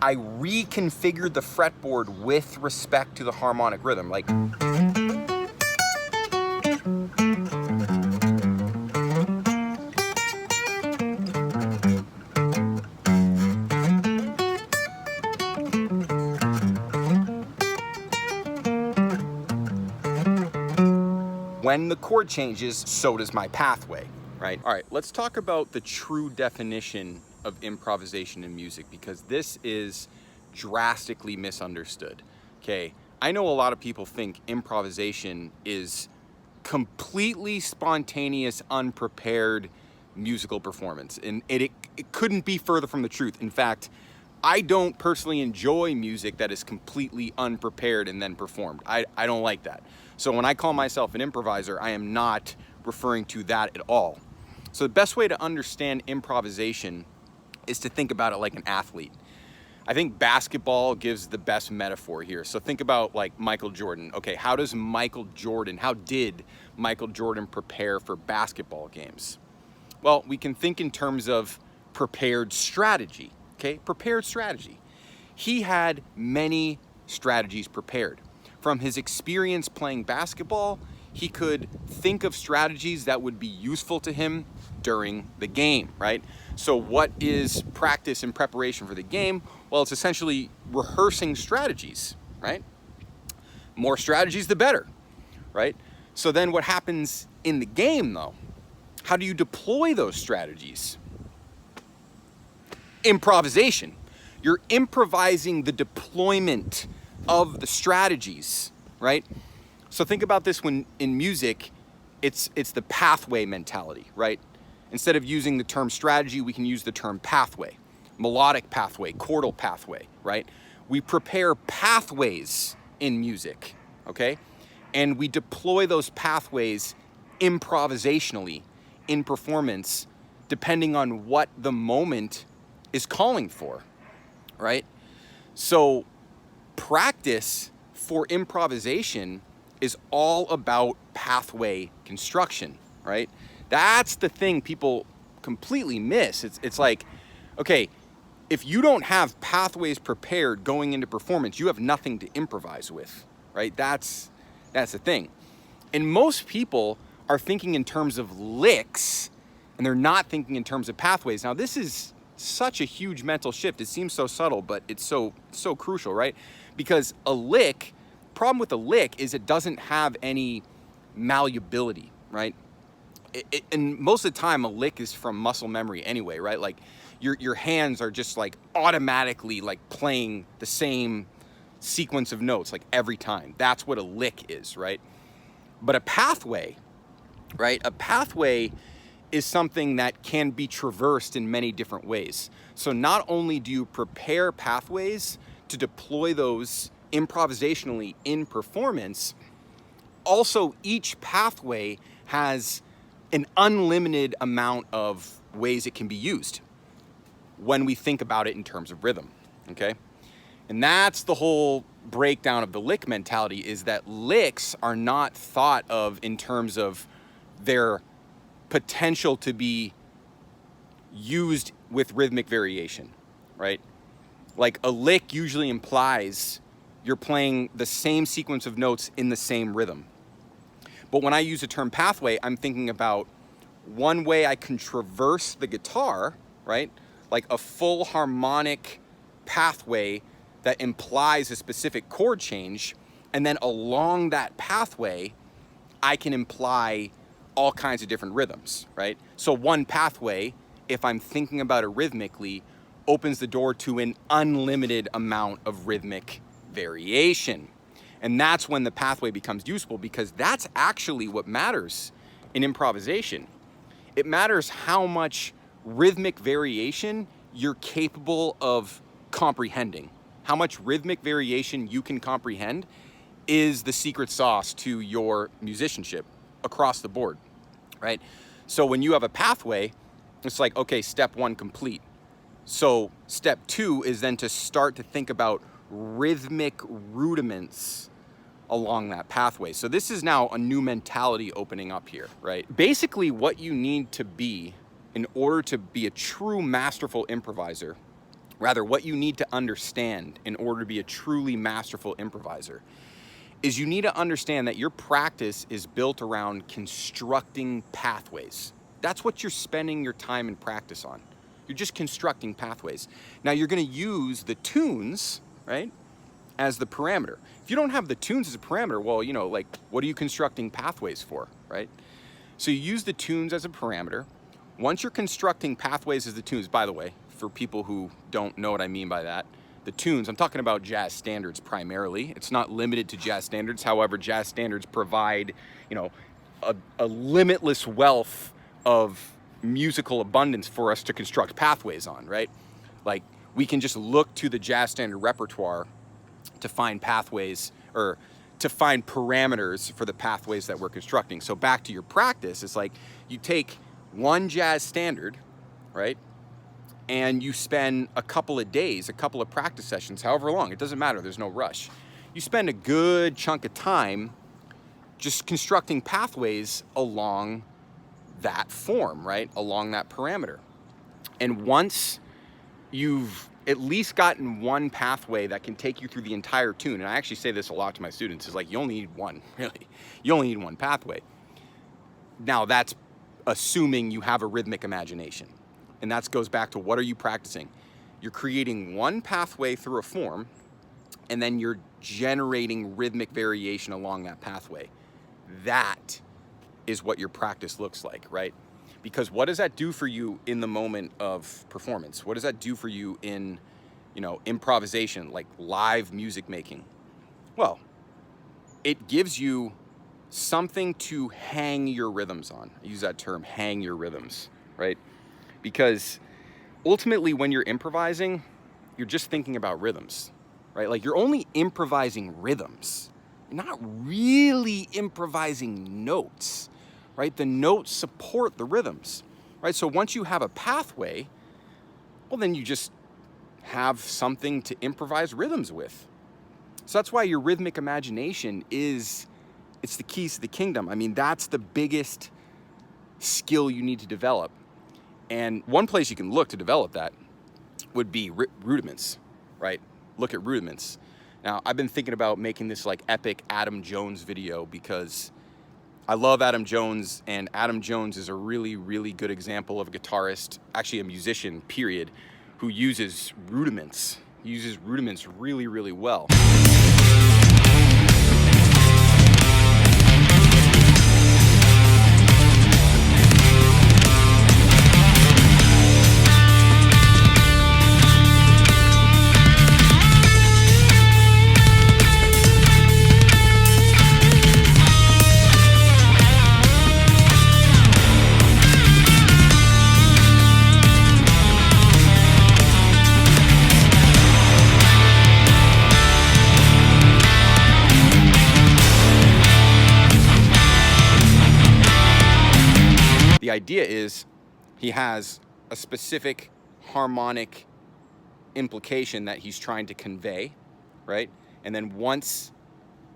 I reconfigured the fretboard with respect to the harmonic rhythm. Like, when the chord changes, so does my pathway, right? All right, let's talk about the true definition of improvisation in music, because this is drastically misunderstood. Okay, I know a lot of people think improvisation is completely spontaneous, unprepared musical performance, and it couldn't be further from the truth. In fact, I don't personally enjoy music that is completely unprepared and then performed. I don't like that. So when I call myself an improviser, I am not referring to that at all. So the best way to understand improvisation is to think about it like an athlete. I think basketball gives the best metaphor here. So think about like Michael Jordan. Okay, how did Michael Jordan prepare for basketball games? Well, we can think in terms of prepared strategy. Okay, prepared strategy. He had many strategies prepared. From his experience playing basketball, he could think of strategies that would be useful to him during the game, right? So what is practice and preparation for the game? Well, it's essentially rehearsing strategies, right? More strategies, the better, right? So then what happens in the game, though? How do you deploy those strategies? Improvisation. You're improvising the deployment of the strategies, right? So think about this when in music, it's the pathway mentality, right? Instead of using the term strategy, we can use the term pathway, melodic pathway, chordal pathway, right? We prepare pathways in music, okay? And we deploy those pathways improvisationally in performance, depending on what the moment is calling for, right? So practice for improvisation is all about pathway construction, right? That's the thing people completely miss. It's like, okay, if you don't have pathways prepared going into performance, you have nothing to improvise with, right? That's the thing. And most people are thinking in terms of licks, and they're not thinking in terms of pathways. Now, this is such a huge mental shift. It seems so subtle, but it's so crucial, right? Because problem with a lick is it doesn't have any malleability, right? And most of the time, a lick is from muscle memory anyway, right? Like your hands are just like automatically like playing the same sequence of notes like every time. That's what a lick is, right? But a pathway, right? A pathway is something that can be traversed in many different ways. So not only do you prepare pathways to deploy those improvisationally in performance, also each pathway has an unlimited amount of ways it can be used when we think about it in terms of rhythm, okay? And that's the whole breakdown of the lick mentality, is that licks are not thought of in terms of their potential to be used with rhythmic variation, right? Like a lick usually implies you're playing the same sequence of notes in the same rhythm. But when I use the term pathway, I'm thinking about one way I can traverse the guitar, right? Like a full harmonic pathway that implies a specific chord change. And then along that pathway, I can imply all kinds of different rhythms, right? So one pathway, if I'm thinking about it rhythmically, opens the door to an unlimited amount of rhythmic variation. And that's when the pathway becomes useful, because that's actually what matters in improvisation. It matters how much rhythmic variation you're capable of comprehending. How much rhythmic variation you can comprehend is the secret sauce to your musicianship across the board, right? So when you have a pathway, it's like, okay, step one complete. So step two is then to start to think about rhythmic rudiments along that pathway. So this is now a new mentality opening up here, right? Basically what you need to be in order to be a true masterful improviser Rather, what you need to understand in order to be a truly masterful improviser is you need to understand that your practice is built around constructing pathways. That's what you're spending your time in practice on. You're just constructing pathways. Now you're gonna use the tunes, right, as the parameter. If you don't have the tunes as a parameter, well, you know, like, what are you constructing pathways for, right? So you use the tunes as a parameter. Once you're constructing pathways as the tunes, by the way, for people who don't know what I mean by that, the tunes, I'm talking about jazz standards primarily. It's not limited to jazz standards. However, jazz standards provide, you know, a limitless wealth of musical abundance for us to construct pathways on, right? Like, we can just look to the jazz standard repertoire to find pathways, or to find parameters for the pathways that we're constructing. So back to your practice, it's like you take one jazz standard, right? And you spend a couple of days, a couple of practice sessions, however long, it doesn't matter, there's no rush. You spend a good chunk of time just constructing pathways along that form, right? Along that parameter. And once you've at least gotten one pathway that can take you through the entire tune, and I actually say this a lot to my students, is like, you only need one, really. You only need one pathway. Now that's assuming you have a rhythmic imagination. And that goes back to, what are you practicing? You're creating one pathway through a form, and then you're generating rhythmic variation along that pathway. That is what your practice looks like, right? Because what does that do for you in the moment of performance? What does that do for you in, you know, improvisation, like live music making? Well, it gives you something to hang your rhythms on. I use that term, hang your rhythms, right? Because ultimately when you're improvising, you're just thinking about rhythms, right? Like, you're only improvising rhythms. You're not really improvising notes, right? The notes support the rhythms, right? So once you have a pathway, well, then you just have something to improvise rhythms with. So that's why your rhythmic imagination it's the keys to the kingdom. I mean, that's the biggest skill you need to develop. And one place you can look to develop that would be rudiments, right? Look at rudiments. Now, I've been thinking about making this like epic Adam Jones video because I love Adam Jones, and Adam Jones is a really, really good example of a guitarist, actually a musician, period, who uses rudiments. He uses rudiments really, really well. The idea is he has a specific harmonic implication that he's trying to convey, right? And then once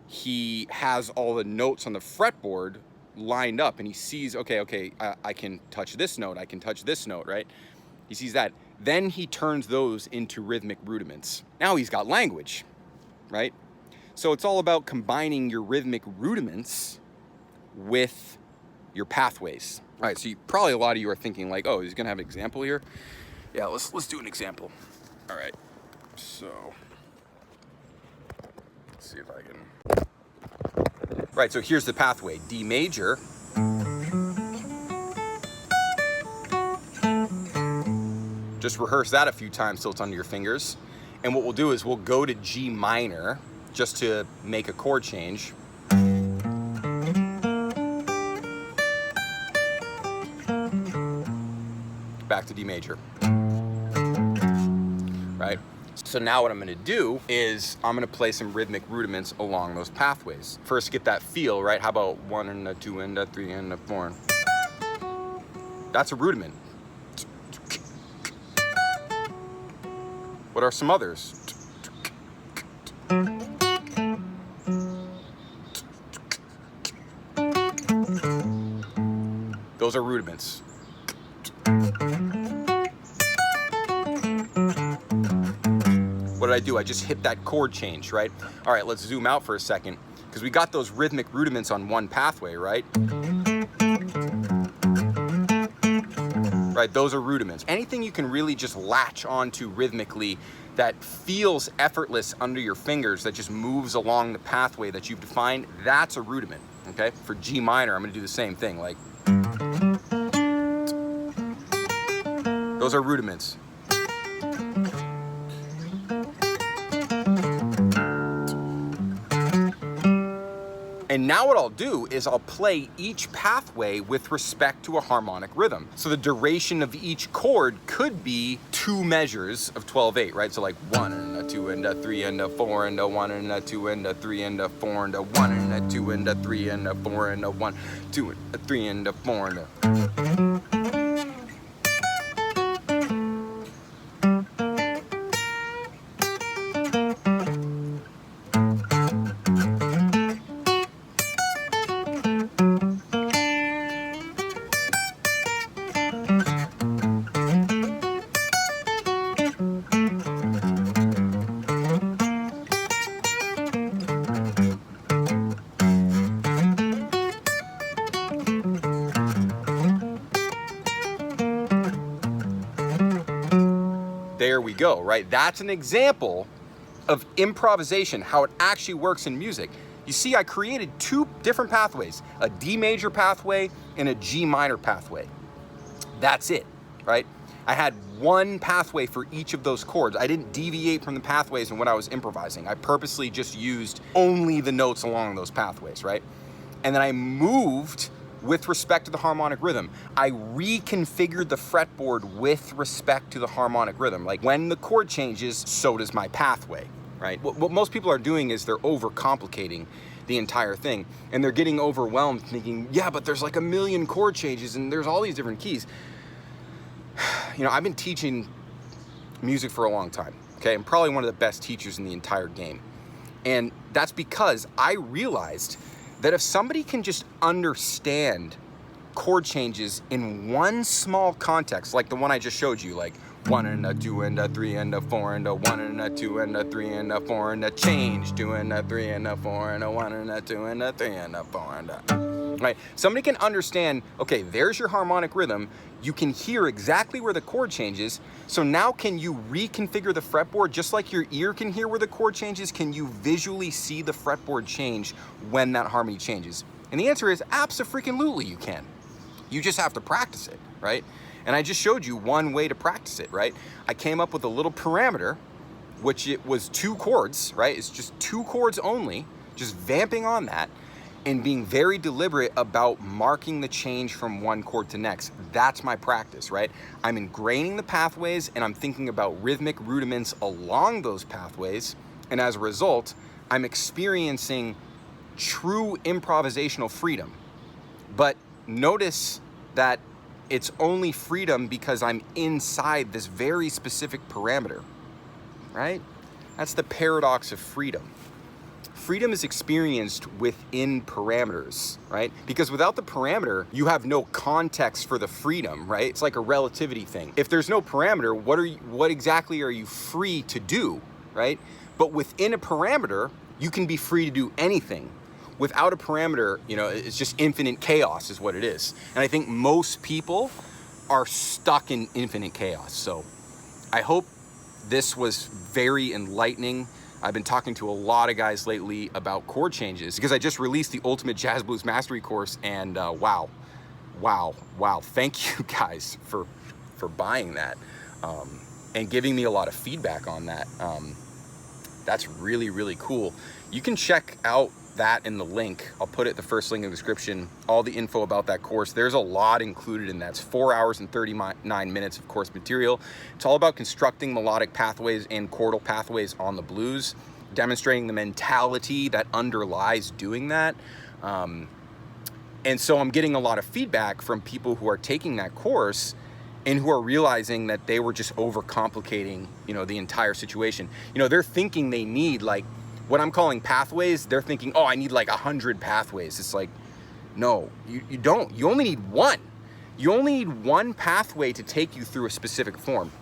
he has all the notes on the fretboard lined up and he sees, okay, I can touch this note, I can touch this note, right? He sees that. Then he turns those into rhythmic rudiments. Now he's got language, right? So it's all about combining your rhythmic rudiments with your pathways. All right, so probably a lot of you are thinking like, oh, he's gonna have an example here? Yeah, let's do an example. All right, so let's see if I can. Right, so here's the pathway. D major. Just rehearse that a few times till it's under your fingers. And what we'll do is we'll go to G minor just to make a chord change. Back to D major, right? So now what I'm gonna do is I'm gonna play some rhythmic rudiments along those pathways. First, get that feel, right? How about 1 and a 2 and a 3 and a 4? That's a rudiment. What are some others? Those are rudiments. I do? I just hit that chord change, right? All right, let's zoom out for a second, because we got those rhythmic rudiments on one pathway, right? Right, those are rudiments. Anything you can really just latch onto rhythmically that feels effortless under your fingers, that just moves along the pathway that you've defined, that's a rudiment, okay? For G minor, I'm gonna do the same thing, like. Those are rudiments. And now what I'll do is I'll play each pathway with respect to a harmonic rhythm. So the duration of each chord could be 2 measures of 12/8, right? So like 1 and a 2 and a 3 and a 4 and a 1 and a 2 and a 3 and a 4 and a 1 and a 2 and a 3 and a 4 and a 1, 2 and a 3 and a 4 and a. There we go, right? That's an example of improvisation, how it actually works in music. You see, I created 2 different pathways, a D major pathway and a G minor pathway. That's it, right? I had one pathway for each of those chords. I didn't deviate from the pathways in when I was improvising. I purposely just used only the notes along those pathways, right? And then I moved with respect to the harmonic rhythm. I reconfigured the fretboard with respect to the harmonic rhythm. Like when the chord changes, so does my pathway, right? What most people are doing is they're overcomplicating the entire thing, and they're getting overwhelmed thinking, yeah, but there's like a million chord changes and there's all these different keys. You know, I've been teaching music for a long time, okay? I'm probably one of the best teachers in the entire game. And that's because I realized that if somebody can just understand chord changes in one small context, like the one I just showed you, like 1 and a 2 and a 3 and a 4 and a 1 and a 2 and a 3 and a 4 and a change, 2 and a 3 and a 4 and a 1 and a 2 and a 3 and a 4 and a, right? Somebody can understand, okay, there's your harmonic rhythm. You can hear exactly where the chord changes. So now can you reconfigure the fretboard just like your ear can hear where the chord changes? Can you visually see the fretboard change when that harmony changes? And the answer is abso-freaking-lutely you can. You just have to practice it, right? And I just showed you one way to practice it, right? I came up with a little parameter, which it was 2 chords, right? It's just 2 chords only, just vamping on that and being very deliberate about marking the change from one chord to next. That's my practice, right? I'm ingraining the pathways and I'm thinking about rhythmic rudiments along those pathways. And as a result, I'm experiencing true improvisational freedom. But notice that it's only freedom because I'm inside this very specific parameter, right? That's the paradox of freedom. Freedom is experienced within parameters, right? Because without the parameter, you have no context for the freedom, right? It's like a relativity thing. If there's no parameter, what exactly are you free to do, right? But within a parameter, you can be free to do anything. Without a parameter, you know, it's just infinite chaos is what it is. And I think most people are stuck in infinite chaos. So I hope this was very enlightening. I've been talking to a lot of guys lately about chord changes because I just released the Ultimate Jazz Blues Mastery course, and wow. Thank you guys for buying that and giving me a lot of feedback on that. That's really, really cool. You can check out that in the link. I'll put it the first link in the description, all the info about that course. There's a lot included in that. It's 4 hours and 39 minutes of course material. It's all about constructing melodic pathways and chordal pathways on the blues, demonstrating the mentality that underlies doing that. And so I'm getting a lot of feedback from people who are taking that course and who are realizing that they were just overcomplicating, you know, the entire situation. You know, they're thinking they need like what I'm calling pathways. They're thinking, oh, I need like 100 pathways. It's like, no, you don't. You only need one. You only need one pathway to take you through a specific form.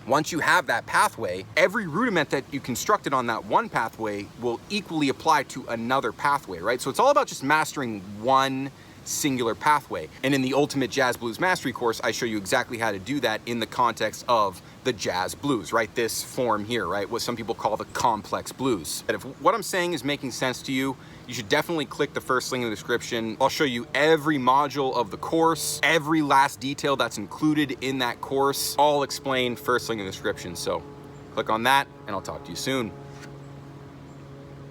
Once you have that pathway, every rudiment that you constructed on that one pathway will equally apply to another pathway, right? So it's all about just mastering one singular pathway. And in the Ultimate Jazz Blues Mastery course, I show you exactly how to do that in the context of the jazz blues, right? This form here, right? What some people call the complex blues. And if what I'm saying is making sense to you, you should definitely click the first link in the description. I'll show you every module of the course, every last detail that's included in that course, all explained first link in the description. So click on that and I'll talk to you soon.